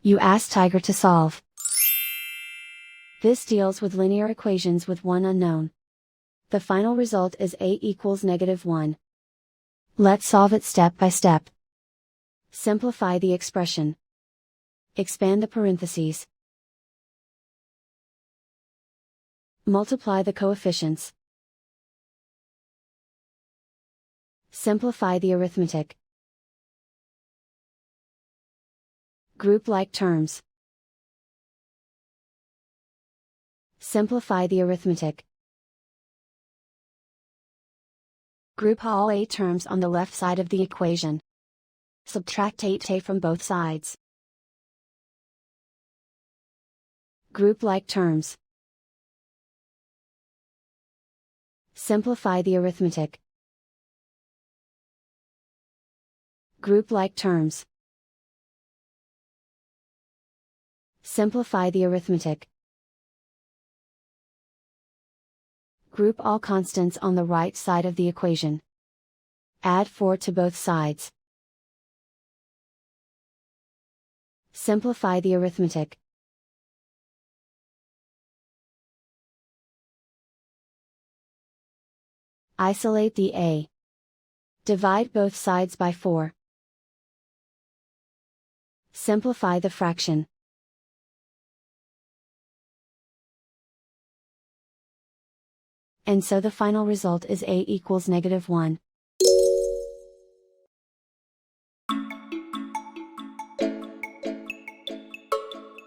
You ask Tiger to solve. This deals with linear equations with one unknown. The final result is a equals -1. Let's solve it step by step. Simplify the expression. Expand the parentheses. Multiply the coefficients. Simplify the arithmetic. Group like terms. Simplify the arithmetic. Group all a terms on the left side of the equation. Subtract 8a from both sides. Group like terms. Simplify the arithmetic. Group like terms. Simplify the arithmetic. Group all constants on the right side of the equation. Add 4 to both sides. Simplify the arithmetic. Isolate the a. Divide both sides by 4. Simplify the fraction. And so the final result is a equals -1.